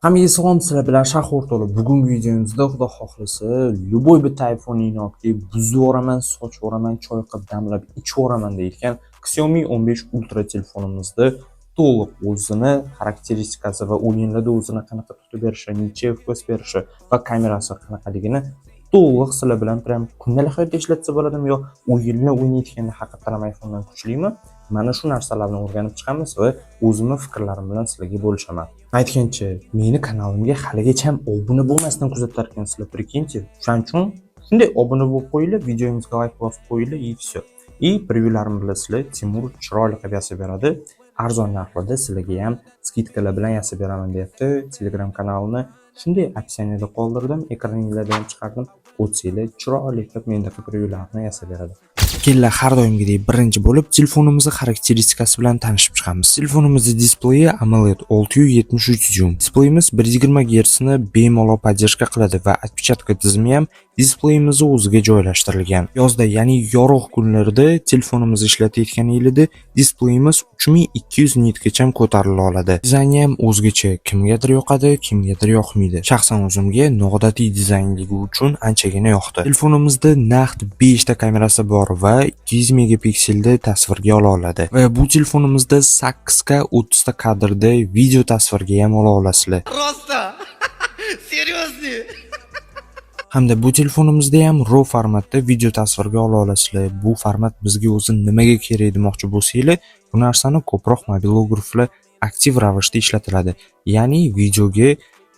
Hammaga salom, sizlar bilan Shahar o'rtoqlar. Bugungi videomizda xudo xohlasa, любой bitta iPhone'ni olib buzvoraman, sochvoraman, choy qilib damlab ichvoraman deyotgan Xiaomi 15 Ultra telefonimizda to'liq o'zini xarakteristikasi va o'yinlarda o'zini qanaqa tutib berishi, necha FPS berishi va kamerasi qanaqaligini to'liq sizlar bilan prям kundalik hayotda ishlatsa bo'ladimi yo o'yinni o'ynayotganda haqiqatan ham iPhone'dan kuchlimi? Mana shu narsalarni o'rganib chiqamiz va o'zimni fikrlarim bilan sizlarga bo'lishaman. Aytgancha, meni kanalimga haligacha ham obuna bo'lmasdan kuzatar ekansizlar, прикиньте. Shuning uchun shunday obuna bo'lib qo'yinglar, videomizga like bosib qo'yinglar и все. И previewlarim bilasizlar, Timur chiroyli qilib yasab beradi. Arzon narxlarda sizlarga ham skidkalar bilan yasab beraman deyapti. Telegram kanalini shunday opsiyada qoldirdim, ekraningizda ham chiqardim. O'tsanglar chiroyli qilib mendagi previewlarni yasab beradi. Kellar har doimgidek birinchi bo'lib telefonimizni xarakteristikasi bilan tanishib chiqamiz. Telefonimizning displeyi AMOLED 673 dyum. Displeyimiz 120 Hz ni bemalol podдержка qiladi va отпечатка tizimi ham displeyimizni o'ziga joylashtirilgan. Yozda, ya'ni yorug' kunlarda telefonimizni ishlatayotganingizda displeyimiz 3200 nitgacha ko'tarila oladi. Dizayni ham o'zgacha, kimgadir yoqadi, kimgadir yoqmaydi. Shaxsan o'zimga noodatiy dizaynligi uchun anchagina yoqdi. Telefonimizda naqd 5 ta kamerasi bor va 200 megapikselda tasvirga ola oladi. Va bu telefonimizda 8 ga 30 ta kadrda video tasvirga ham ola olasizlar. Просто! Серьезно? Hamda bu telefonimizda ham RAW formatda video tasvirga ola olasizlar. Bu format bizga o'zi nimaga kerak demoqchi bo'lsanglar, bu narsani ko'proq mobilograflar aktiv ravishda ishlatiladi. Ya'ni videoga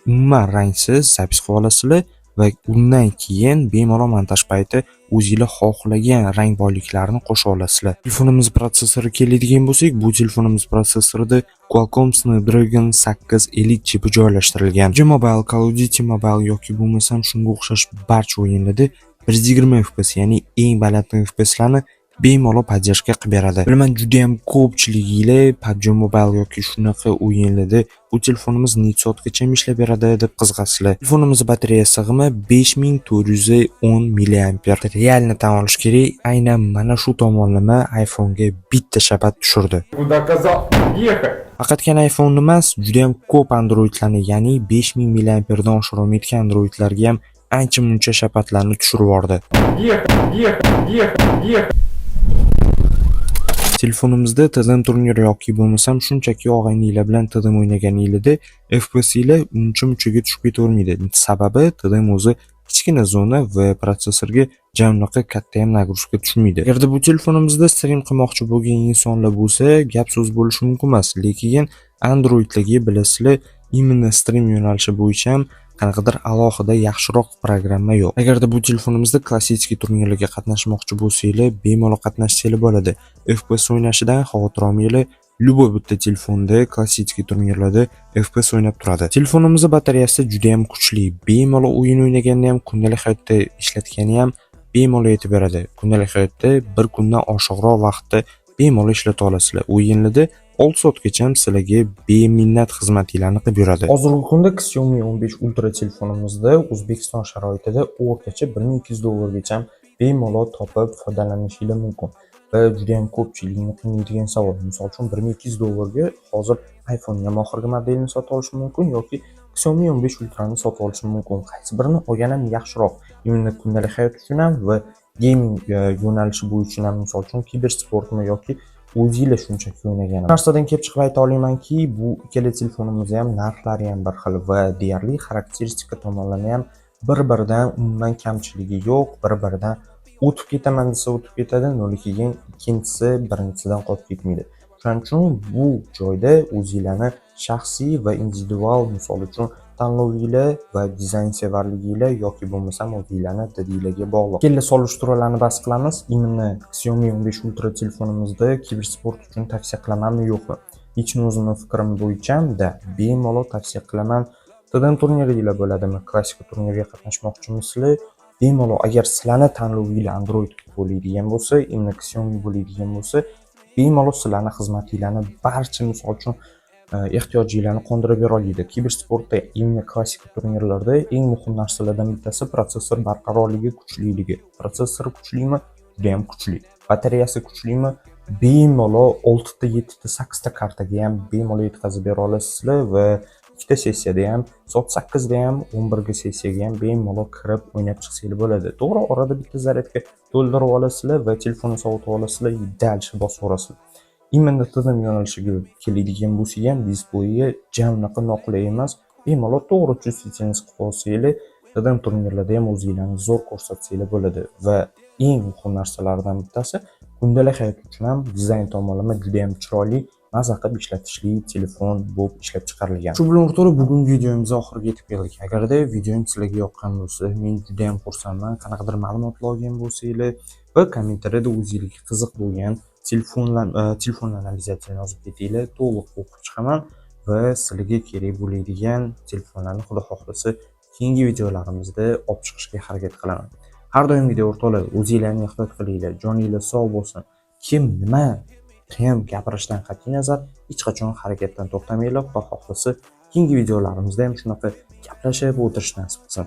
umuman rangsiz zapis qilib olasizlar va undan keyin bemalol montaj payti o'zingizlar xohlagan rang boyliklarini qo'sha olasizlar. Telefonimiz protsessori keladigan bo'lsak, bu telefonimiz protsessorida Qualcomm Snapdragon 8 Elite chipi joylashtirilgan. PUBG Mobile, Call of Duty Mobile yoki bo'lmasam shunga o'xshash barcha o'yinlarda 120 FPS, ya'ni eng baland FPSlarni bemalol podдержка qilib beradi. Bilaman, juda ham ko'pchiliginglar PUBG Mobile yoki shunaqa o'yinlarda bu telefonimiz necha soatgacha ishlab beradi deb qiziqasizlar. Telefonimiz batareya sig'imi 5410 mAh. Realni tan olish kerak, aynan mana shu tomonlama iPhone'ga bitta shapat tushirdi. Faqatgina iPhone emas, juda ham ko'p Androidlarni, ya'ni 5000 mAh dan oshira olmaydigan Androidlarga ham ancha-muncha shapatlarni tushirib yubordi. Telefonimizda TDM turniri yoki bo'lmasam shunchaki og'ayninglar bilan TDM o'ynaganingizda FPS'lar uncha-munchaga tushib ketavermaydi. Sababi TDM o'zi kichkina zona va protsessorga jamlaqa katta ham nagrushka tushmaydi. Agarda bu telefonimizda stream qilmoqchi bo'lgan insonlar bo'lsa, gap so'z bo'lishi mumkin emas, lekin Androidlarga bilasizlar, imенно stream yo'nalishi bo'yicha ham qanaqadir alohida yaxshiroq programma yo'q. Agarda bu telefonimizda klassik turnirlarga qatnashmoqchi bo'lsanglar, bemalol qatnashsanglar bo'ladi. FPS o'ynashidan xavotir olmanglar. Любой bitta telefonda klassik turnirlarda FPS o'ynab turadi. Telefonimizning batareyasi juda ham kuchli. Bemalol o'yin o'ynaganda ham, kundalik hayotda ishlatgani ham bemalol yetib beradi. Kundalik hayotda bir kundan oshiqroq vaqtda bemalol ishlata olasizlar. O'yinlarda 6 soatgacha sizlarga beminnat xizmatlarni qilib beradi. Hozirgi kunda Xiaomi 15 Ultra telefonimizda O'zbekiston sharoitida o'rtacha 1200 dollargacha bemalol topib foydalanishingiz mumkin. Va juda ham ko'pchilikni qiynaydigan savol. Misol uchun 1200 dollarga hozir iPhone'ning ham oxirgi modelini sotib olish mumkin yoki Xiaomi 15 Ultra'ni sotib olish mumkin. Qaysi birini olganim yaxshiroq? Imенно kundalik hayot uchun ham va gaming yo'nalishi bo'yicha ham, misol uchun kibersportmi yoki o'zingizlar shunchaki o'ynagan. Narsadan kelib chiqib ayta olamanki, bu ikkala telefonimizda ham narxlari ham bir xil va deyarli xarakteristika tomonlama ham bir-biridan umuman kamchiligi yo'q, bir-biridan o'tib ketaman desa o'tib ketadi, lekin ikkinchisi birinchisidan qolib ketmaydi. Shuning uchun bu joyda o'zingizlarni shaxsiy va individual, misol uchun tanlovinglar va dizayn sevarliginglar yoki bo'lmasam o'zingizlarni didinglarga bog'liq. Kelli solishtiruvlarni bas qilamiz. Imенно Xiaomi 15 Ultra telefonimizda kibersport uchun tavsiya qilamanmi yo'qmi? Hechni o'zimning fikrim bo'yicha bemalol tavsiya qilaman. TDM turnirlar bo'ladimi? Klassik turnirga qatnashmoqchimisizlar? Bemalol, agar sizlarni tanlovinglar Android bo'ladigan bo'lsa, imенно Xiaomi bo'ladigan bo'lsa, bemalol sizlarni xizmatlaringizni barcha, misol uchun ehtiyojinglarni qondirib bera oladi. Kibersportda, imенно klassik turnirlarda eng muhim narsalardan bittasi protsessor barqarorligi, kuchliligi. Protsessor kuchlimi? Juda ham kuchli. Batareyasi kuchlimi? Bemalol 6 ta, 7 ta, 8 ta kartaga ham bemalol yetkazib bera olasizlar va ikkita sessiyada ham, soat 8 da ham, 11 ga sessiyaga ham bemalol kirib o'ynab chiqsanglar bo'ladi. To'g'ri, orada bitta zaryadka to'ldirib olasizlar va telefonni sovutib olasizlar, dalishni bosib o'rasizlar. Imенно tidim yo'nalishiga keladigan bo'lsak ham, displeyiga unaqa noqulay emas. Bemalol to'g'ri chustительность qilib olsanglar, tidim turnirlarda ham o'zinglarni zo'r ko'rsatsanglar bo'ladi va eng muhim narsalardan bittasi, kundalik hayot uchun ham dizayn tomonlama juda ham chiroyli, maza qilib ishlatishli telefon bo'lib ishlab chiqarilgan. Shu bilan o'rtoqlar, bugungi videomiz oxiriga yetib keldik. Agarda videom sizlarga yoqqan bo'lsa, men juda ham xursandman. Qanaqadir ma'lumotlar olgan bo'lsanglar va kommentariyada o'zingizga qiziq bo'lgan telefonlarni обязательно yozib ketinglar. To'liq o'qib chiqaman va sizlarga kerak bo'ladigan telefonlarni xudo xohlasa keyingi videolarimizda olib chiqishga harakat qilaman. Har doimgidek o'rtoqlar, o'zingizlarni ehtiyot qilinglar, joninglar sog' bo'lsin. Kim nima ham gapirishdan qat'iy nazar hech qachon harakatdan to'xtamanglar. Xudo xohlasa keyingi videolarimizda ham shunaqa gaplashib o'tirish nasib qilsin.